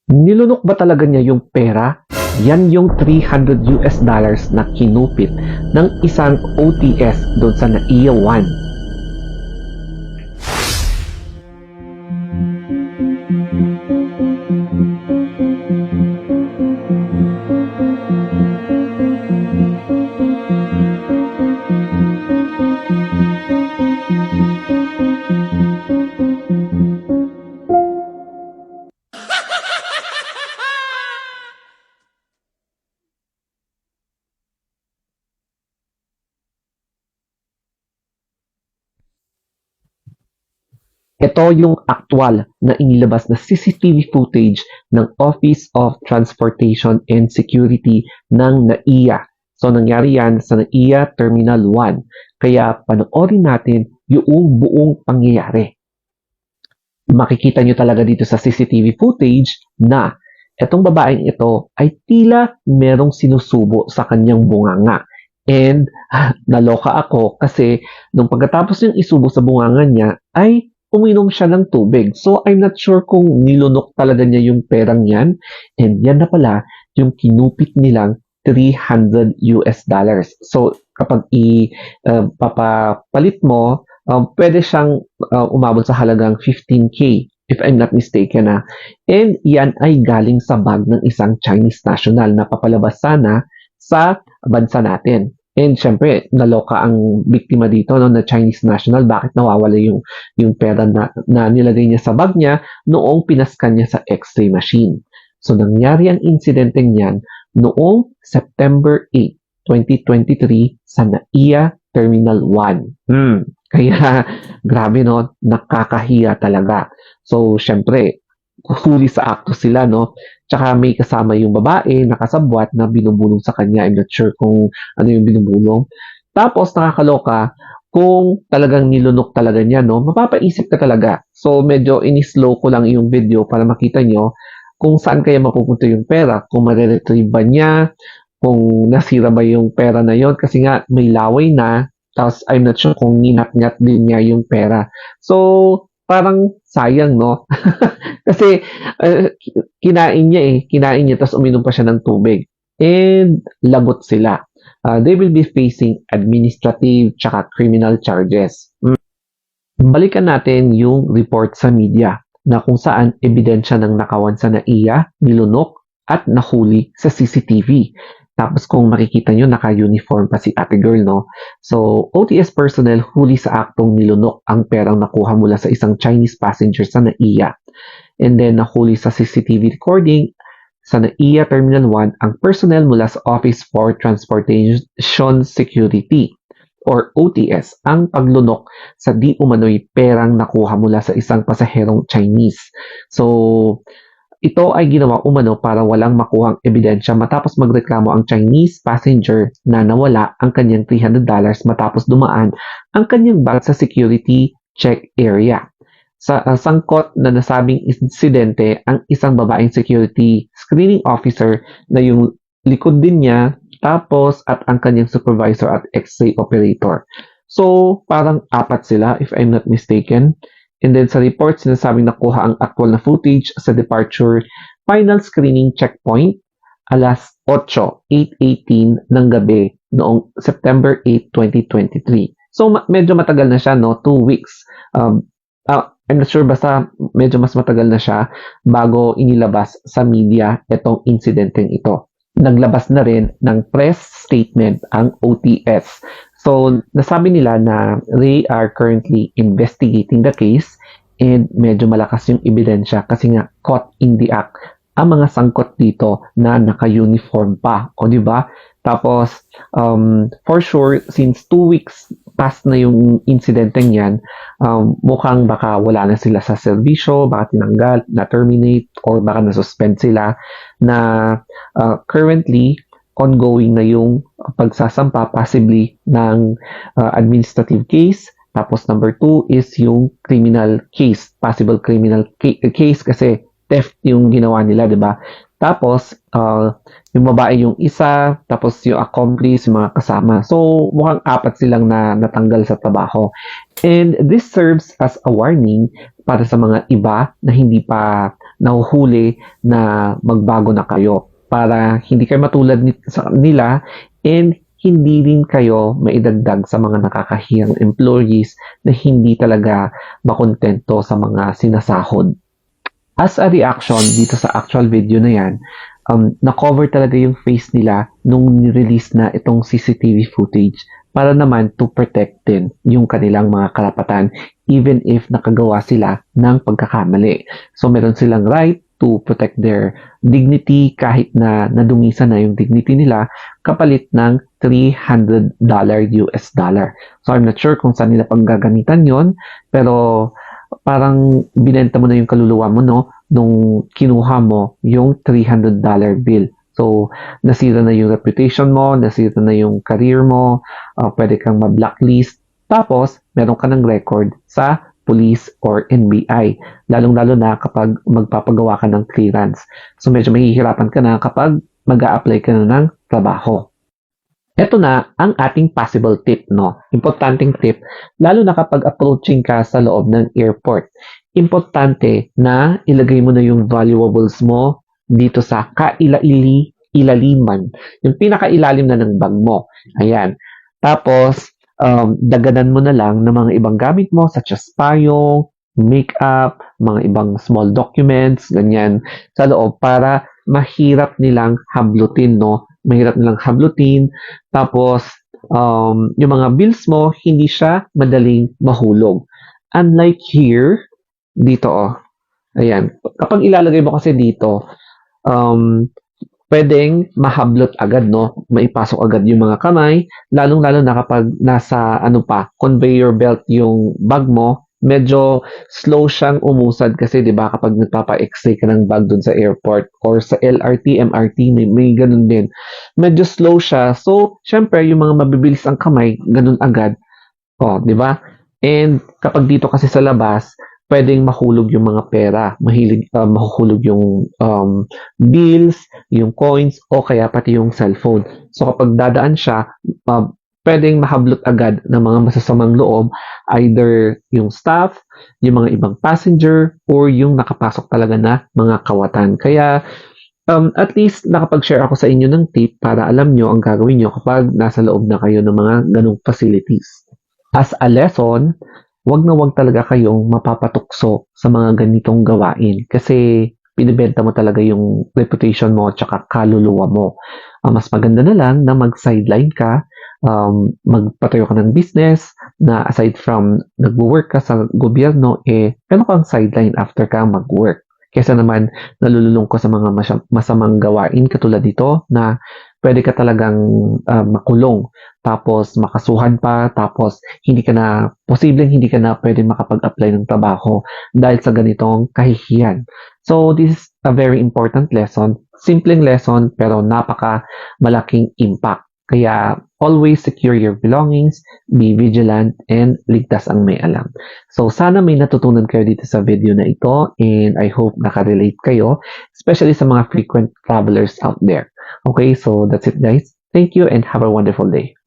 Nilunok ba talaga niya yung pera? Yan yung $300 na kinupit ng isang OTS doon sa NAIA 1. Ito yung aktual na inilabas na CCTV footage ng Office of Transportation and Security ng NAIA. So, nangyari yan sa NAIA Terminal 1. Kaya panoorin natin yung buong pangyayari. Makikita nyo talaga dito sa CCTV footage na etong babaeng ito ay tila merong sinusubo sa kanyang bunganga. And naloka ako kasi nung pagkatapos yung isubo sa bunganga niya ay uminom siya ng tubig. So I'm not sure kung nilunok talaga niya yung perang yan. And yan na pala yung kinupit nilang $300. So kapag papapalit mo, pwede siyang umabot sa halagang 15K if I'm not mistaken na. And yan ay galing sa bag ng isang Chinese national na papalabas sana sa bansa natin. And syempre, naloka ang biktima dito no, na Chinese national. Bakit nawawala yung pera na nilagay niya sa bag niya noong pinaskan niya sa x-ray machine. So, nangyari ang insidente niyan noong September 8, 2023 sa NAIA Terminal 1. Kaya, grabe no, nakakahiya talaga. So, syempre, huli sa akto sila, no? Tsaka may kasama yung babae, nakasabwat na binubulong sa kanya. I'm not sure kung ano yung binubulong. Tapos, nakakaloka, kung talagang nilunok talaga niya, no? Mapapaisip ka talaga. So, medyo inislow ko lang yung video para makita nyo kung saan kaya mapupunta yung pera. Kung mariretrieve ba niya, kung nasira ba yung pera na yon kasi nga may laway na, tapos I'm not sure kung ninat-ngat din niya yung pera. So, parang sayang, no? Kasi kinain niya tapos uminom pa siya ng tubig. And lagot sila. They will be facing administrative tsaka criminal charges. Balikan natin yung report sa media na kung saan ebidensya ng nakawan sa NAIA, nilunok at nahuli sa CCTV. Tapos kung makikita nyo, naka-uniform pa si ate girl, no? So, OTS personnel huli sa aktong nilunok ang perang nakuha mula sa isang Chinese passenger sa NAIA. And then, nahuli sa CCTV recording sa NAIA Terminal 1 ang personnel mula sa Office for Transportation Security or OTS ang paglunok sa di umano'y perang nakuha mula sa isang pasaherong Chinese. So, ito ay ginawa umano para walang makuhang ebidensya matapos magreklamo ang Chinese passenger na nawala ang kanyang $300 matapos dumaan ang kanyang bag sa security check area. Sa sangkot na nasabing insidente ang isang babaeng security screening officer na yung likod din niya tapos at ang kanyang supervisor at x-ray operator. So, parang apat sila if I'm not mistaken. And then sa report, sinasabing nakuha ang actual na footage sa departure final screening checkpoint alas 8:18 ng gabi noong September 8, 2023. So, medyo matagal na siya, no? 2 weeks. I'm not sure, basta medyo mas matagal na siya bago inilabas sa media itong insidenteng ito. Naglabas na rin ng press statement ang OTS. So, nasabi nila na they are currently investigating the case and medyo malakas yung ebidensya kasi nga caught in the act ang mga sangkot dito na naka-uniform pa. O, di ba? Tapos, for sure, since 2 weeks past na yung insidenteng yan, mukhang baka wala na sila sa serbisyo, baka tinanggal, na-terminate, or baka na-suspend sila na currently ongoing na yung pagsasampa possibly ng administrative case. Tapos number 2 is yung criminal case, possible criminal case kasi theft yung ginawa nila, di ba? Tapos, yung babae yung isa, tapos yung accomplice, yung mga kasama. So, mukhang apat silang natanggal sa trabaho. And this serves as a warning para sa mga iba na hindi pa nahuhuli na magbago na kayo para hindi kayo matulad sa nila and hindi rin kayo maidagdag sa mga nakakahiyang employees na hindi talaga makontento sa mga sinasahod. As a reaction dito sa actual video na yan, na-cover talaga yung face nila nung ni-release na itong CCTV footage para naman to protect din yung kanilang mga karapatan even if nakagawa sila ng pagkakamali. So meron silang right to protect their dignity kahit na nadungisan na yung dignity nila kapalit ng $300 US dollar. So I'm not sure kung saan nila paggagamitan yon, pero parang binenta mo na yung kaluluwa mo, no? Nung kinuha mo yung $300 bill. So, nasira na yung reputation mo, nasira na yung career mo, pwede kang ma-blacklist. Tapos, meron ka ng record sa police or NBI. Lalong-lalo na kapag magpapagawa ka ng clearance. So, medyo mahihirapan ka na kapag mag-a-apply ka na ng trabaho. Ito na ang ating possible tip, no? Importanteng tip, lalo na kapag approaching ka sa loob ng airport. Importante na ilagay mo na yung valuables mo dito sa ilaliman. Yung pinakailalim na ng bag mo. Ayan. Tapos, daganan mo na lang ng mga ibang gamit mo such as payong, makeup, mga ibang small documents, ganyan, sa loob para mahirap nilang hablutin, no? Mahirap nilang hablutin. Tapos, yung mga bills mo, hindi siya madaling mahulog. Unlike here, dito, ayan. Kapag ilalagay mo kasi dito, pwedeng mahablot agad, no? Maipasok agad yung mga kamay, lalong-lalo na kapag nasa, conveyor belt yung bag mo, medyo slow siyang umusad kasi 'di ba kapag nagpapa-x-ray ka ng bag doon sa airport or sa LRT, MRT may ganun din. Medyo slow siya. So, syempre yung mga mabibilis ang kamay, ganun agad. 'di ba? And kapag dito kasi sa labas, pwedeng mahulog yung mga pera, mahuhulog yung bills, yung coins o kaya pati yung cellphone. So kapag dadaan siya, pwedeng mahablot agad ng mga masasamang loob, either yung staff, yung mga ibang passenger, or yung nakapasok talaga na mga kawatan. Kaya, at least nakapag-share ako sa inyo ng tip para alam nyo ang gagawin nyo kapag nasa loob na kayo ng mga ganong facilities. As a lesson, wag na wag talaga kayong mapapatukso sa mga ganitong gawain kasi binibenta mo talaga yung reputation mo at saka kaluluwa mo. Mas maganda na lang na mag-sideline ka, magpatayo ka ng business na aside from nag-work ka sa gobyerno, meron kang sideline after ka mag-work. Kesa naman nalululong ko sa mga masamang gawain katulad dito na pwede ka talagang makulong, tapos makasuhan pa, tapos posibleng hindi ka na pwede makapag-apply ng trabaho dahil sa ganitong kahihiyan. So, this is a very important lesson. Simpleng lesson, pero napaka malaking impact. Kaya, always secure your belongings, be vigilant, and ligtas ang may alam. So, sana may natutunan kayo dito sa video na ito, and I hope nakarelate kayo, especially sa mga frequent travelers out there. Okay, so that's it guys. Thank you and have a wonderful day.